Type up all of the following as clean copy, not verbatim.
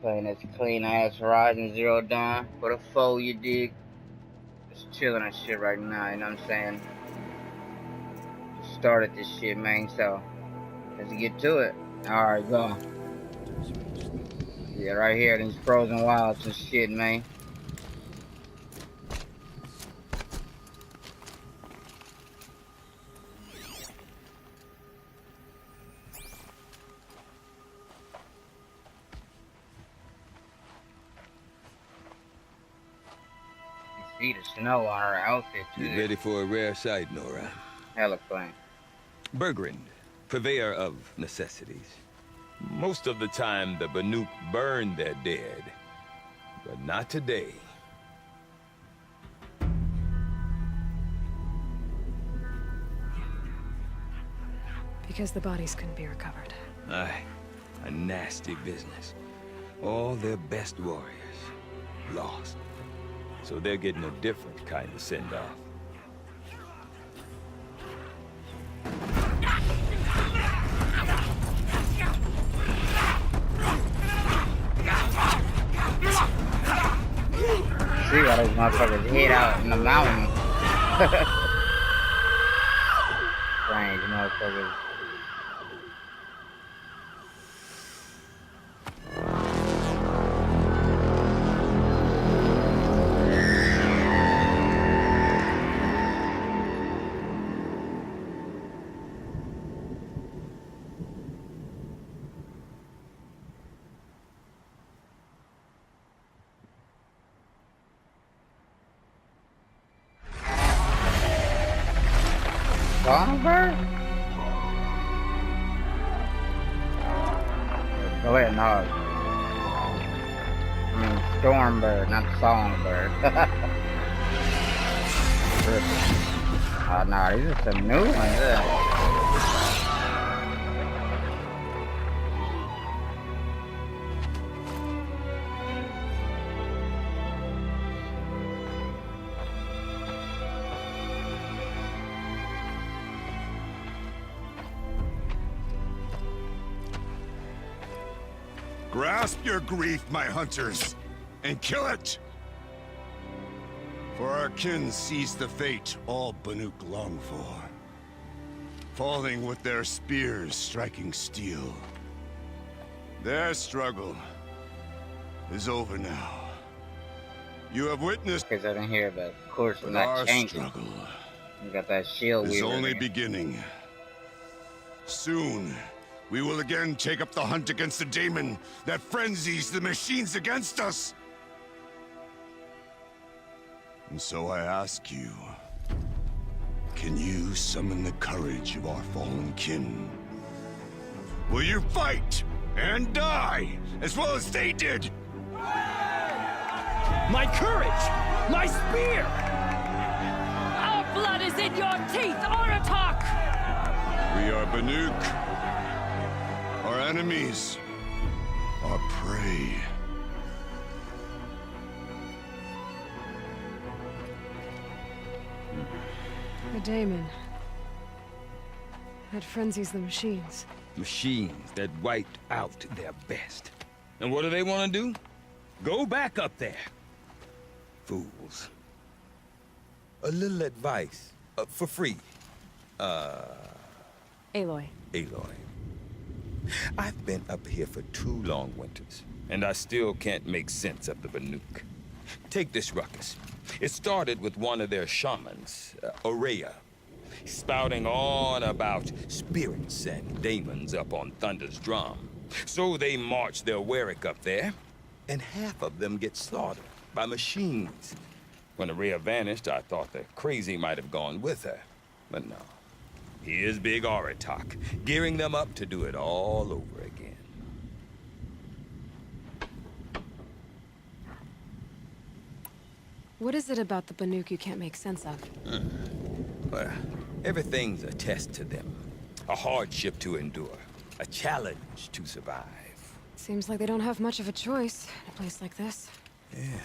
Playing this clean ass Horizon Zero Dawn for the foe, you dig? Just chilling and shit right now, you know what I'm saying? Just started this shit, man, so let's get to it. Alright, go. Yeah, right here, these frozen wilds and shit, man. See the snow on her outfit, too. You ready for a rare sight, Nora? Hella clean. Bergrand, purveyor of necessities. Most of the time, the Banuk burn their dead. But not today. Because the bodies couldn't be recovered. Aye, a nasty business. All their best warriors lost. So they're getting a different kind of send-off. See all those motherfuckers hid out in the mountain. Strange motherfuckers. Songbird? Go ahead, no. I mean, Stormbird, not Songbird. Oh, no, these are some new ones. Yeah. Grasp your grief, my hunters, and kill it! For our kin sees the fate all Banuk long for. Falling with their spears striking steel. Their struggle is over now. You have witnessed Because I didn't hear, but of course, I'm our not changing. struggle You got that shield is weaver only there. beginning. Soon, we will again take up the hunt against the daemon that frenzies the machines against us. And so I ask you, can you summon the courage of our fallen kin? Will you fight and die as well as they did? My courage! My spear! Our blood is in your teeth, Oratok! We are Banuk. Our enemies are prey. The daemon. That frenzies the machines. Machines that wiped out their best. And what do they want to do? Go back up there. Fools. A little advice, for free. Aloy. Aloy. I've been up here for 2 long winters, and I still can't make sense of the Banuk. Take this ruckus. It started with one of their shamans, Ourea, spouting on about spirits and demons up on Thunder's drum. So they march their Warwick up there, and half of them get slaughtered by machines. When Ourea vanished, I thought the crazy might have gone with her, but no. Here's Big Oratok, gearing them up to do it all over again. What is it about the Banuk you can't make sense of? Well, everything's a test to them. A hardship to endure. A challenge to survive. Seems like they don't have much of a choice in a place like this. Yeah.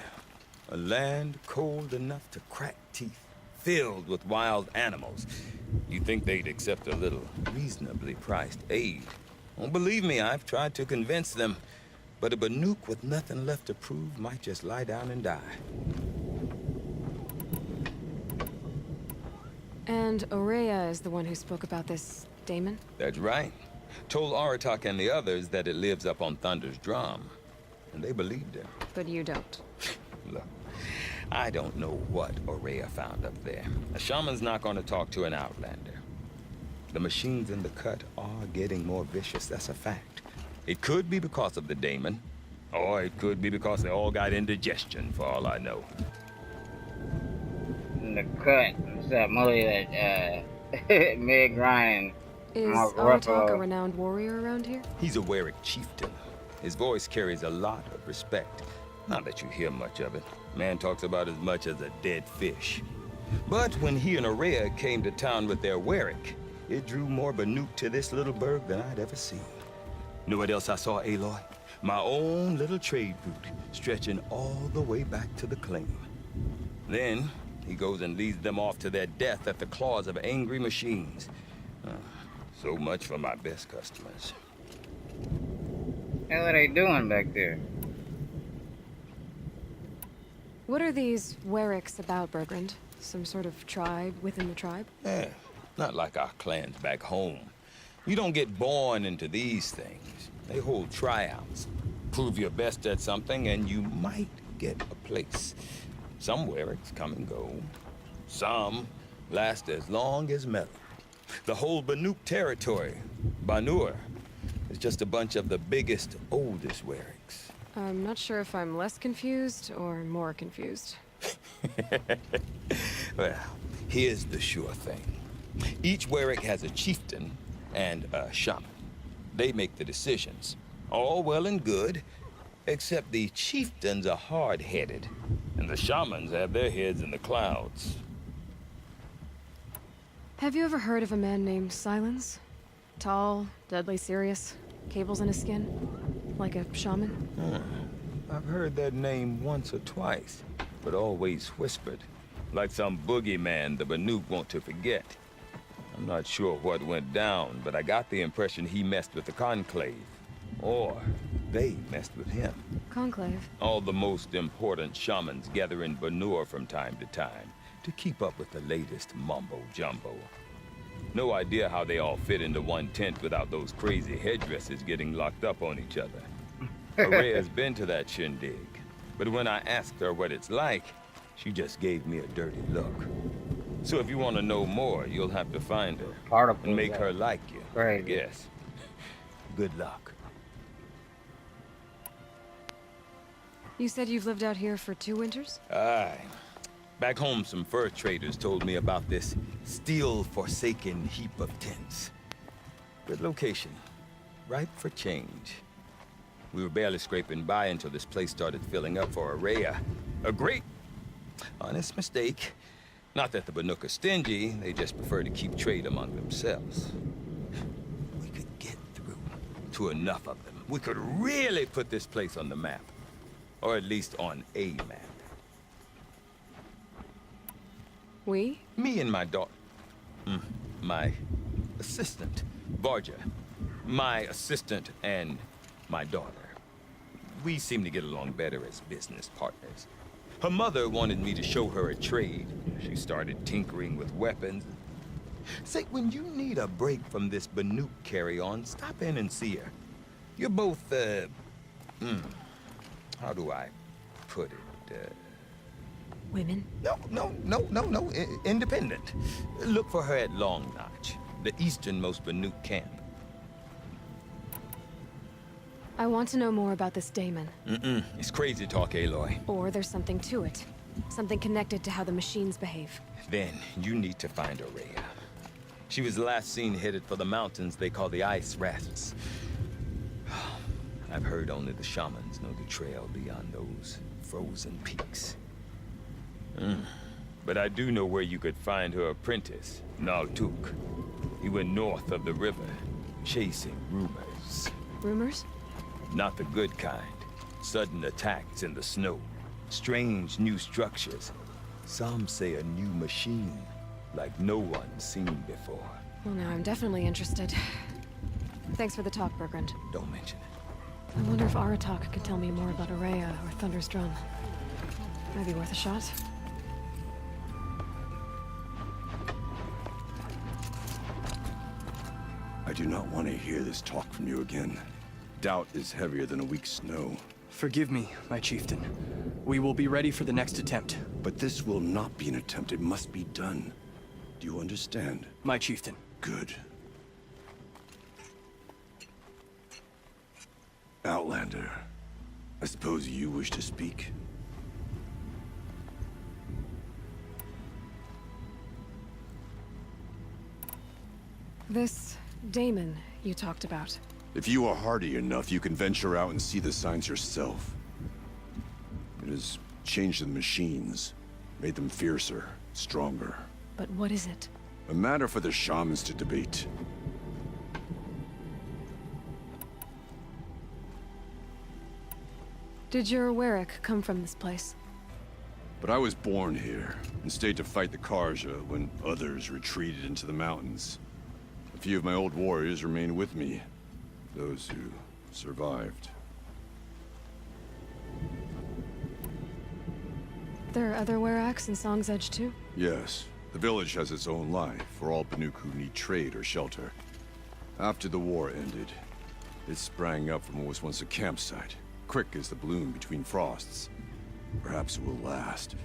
A land cold enough to crack teeth. Filled with wild animals. You'd think they'd accept a little reasonably priced aid. Don't believe me, I've tried to convince them. But a Banuk with nothing left to prove might just lie down and die. And Aurea is the one who spoke about this daemon? That's right. Told Aratak and the others that it lives up on Thunder's drum. And they believed him. But you don't. Look, I don't know what Aurea found up there. A shaman's not going to talk to an outlander. The machines in the cut are getting more vicious, that's a fact. It could be because of the daemon, or it could be because they all got indigestion, for all I know. In the cut, it's that movie that Meg Ryan. Is Mark Aratak a Ruffalo. renowned warrior around here? He's a Werik chieftain. His voice carries a lot of respect. Not that you hear much of it. Man talks about as much as a dead fish. But when he and Aurea came to town with their Werik, it drew more Banuk to this little burg than I'd ever seen. Know what else I saw, Aloy? My own little trade route, stretching all the way back to the claim. Then, he goes and leads them off to their death at the claws of angry machines. So much for my best customers. What are they doing back there? What are these Weriks about, Bergrand? Some sort of tribe within the tribe? Yeah, not like our clans back home. You don't get born into these things. They hold tryouts. Prove your best at something and you might get a place. Some Weriks come and go. Some last as long as metal. The whole Banuk territory, Banur, is just a bunch of the biggest, oldest Weriks. I'm not sure if I'm less confused or more confused. Well, here's the sure thing. Each Werik has a chieftain and a shaman. They make the decisions. All well and good, except the chieftains are hard-headed, and the shamans have their heads in the clouds. Have you ever heard of a man named Silence? Tall, deadly serious, cables in his skin, like a shaman? I've heard that name once or twice, but always whispered, like some boogeyman the Banuk want to forget. I'm not sure what went down, but I got the impression he messed with the Conclave. Or they messed with him. Conclave? All the most important shamans gather in Banur from time to time to keep up with the latest mumbo-jumbo. No idea how they all fit into one tent without those crazy headdresses getting locked up on each other. Aurea's been to that shindig, but when I asked her what it's like, she just gave me a dirty look. So if you want to know more, you'll have to find her Particles and make are her like you, I crazy. guess. Good luck. You said you've lived out here for 2 winters? Aye. Back home, some fur traders told me about this steel-forsaken heap of tents. Good location. Ripe for change. We were barely scraping by until this place started filling up for Aurea. A great, honest mistake. Not that the Banuk are stingy, they just prefer to keep trade among themselves. We could get through to enough of them. We could really put this place on the map. Or at least on a map. We? Me and my daughter. My assistant, Varja. My assistant and my daughter. We seem to get along better as business partners. Her mother wanted me to show her a trade. She started tinkering with weapons. Say, when you need a break from this Banuk carry-on, stop in and see her. You're both, how do I put it? Women? No. Independent. Look for her at Long Notch, the easternmost Banuk camp. I want to know more about this daemon. It's crazy talk, Aloy. Or there's something to it. Something connected to how the machines behave. Then you need to find Aurea. She was last seen headed for the mountains they call the Ice Rafts. I've heard only the shamans know the trail beyond those frozen peaks. But I do know where you could find her apprentice, Naltuk. He went north of the river, chasing rumors. Rumors? Not the good kind. Sudden attacks in the snow. Strange new structures. Some say a new machine, like no one's seen before. Well, now I'm definitely interested. Thanks for the talk, Bergrand. Don't mention it. I wonder if Aratak could tell me more about Araya or Thunder's drum. Might be worth a shot. I do not want to hear this talk from you again. Doubt is heavier than a week's snow. Forgive me, my chieftain. We will be ready for the next attempt. But this will not be an attempt. It must be done. Do you understand? My chieftain. Good. Outlander, I suppose you wish to speak? This Daemon you talked about. If you are hardy enough, you can venture out and see the signs yourself. It has changed the machines, made them fiercer, stronger. But what is it? A matter for the shamans to debate. Did your Warwick come from this place? But I was born here, and stayed to fight the Karja when others retreated into the mountains. A few of my old warriors remained with me, those who survived. There are other Warracks in Song's Edge too? Yes, the village has its own life for all Banuk who need trade or shelter. After the war ended, it sprang up from what was once a campsite, quick as the bloom between frosts. Perhaps it will last,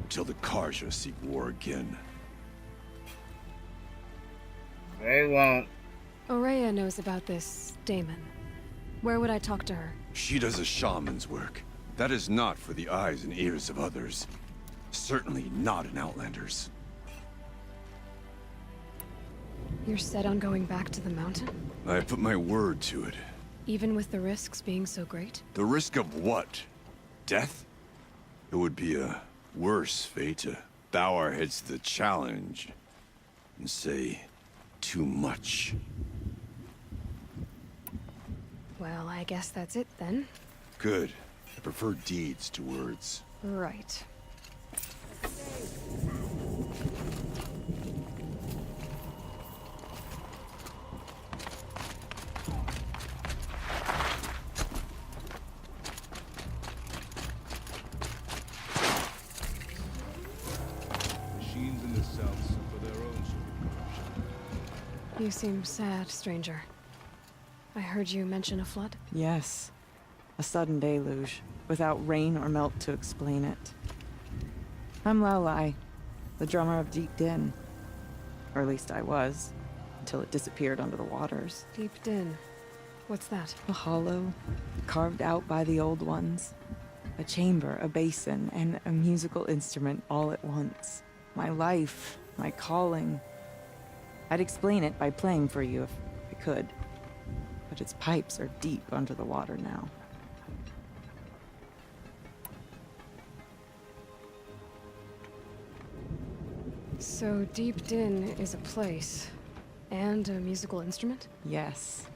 until the Karja seek war again. They won't. Araya knows about this Daemon. Where would I talk to her? She does a shaman's work. That is not for the eyes and ears of others. Certainly not an Outlander's. You're set on going back to the mountain? I have put my word to it. Even with the risks being so great? The risk of what? Death? It would be a worse fate to bow our heads to the challenge and say too much. Well, I guess that's it then. Good. I prefer deeds to words. Right. Machines in the south suffer their own sort of corruption. You seem sad, stranger. I heard you mention a flood? Yes. A sudden deluge, without rain or melt to explain it. I'm Laolai, the drummer of Deep Din. Or at least I was, until it disappeared under the waters. Deep Din. What's that? A hollow, carved out by the old ones. A chamber, a basin, and a musical instrument all at once. My life, my calling. I'd explain it by playing for you if I could. But its pipes are deep under the water now. So Deep Din is a place, and a musical instrument? Yes.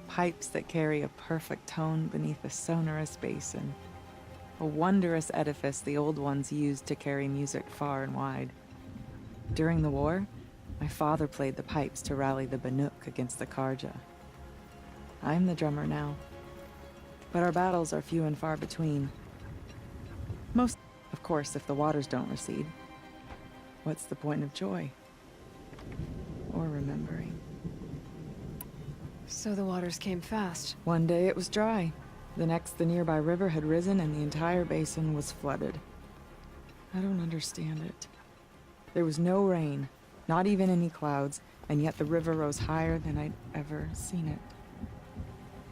Pipes that carry a perfect tone beneath a sonorous basin. A wondrous edifice the old ones used to carry music far and wide. During the war, my father played the pipes to rally the Banuk against the Karja. I'm the drummer now. But our battles are few and far between. Most, of course, if the waters don't recede. What's the point of joy? Or remembering? So the waters came fast. One day it was dry. The next, the nearby river had risen and the entire basin was flooded. I don't understand it. There was no rain, not even any clouds, and yet the river rose higher than I'd ever seen it.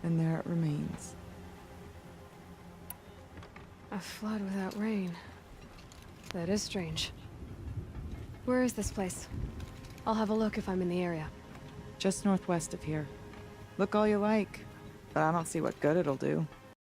And there it remains. A flood without rain. That is strange. Where is this place? I'll have a look if I'm in the area. Just northwest of here. Look all you like, but I don't see what good it'll do.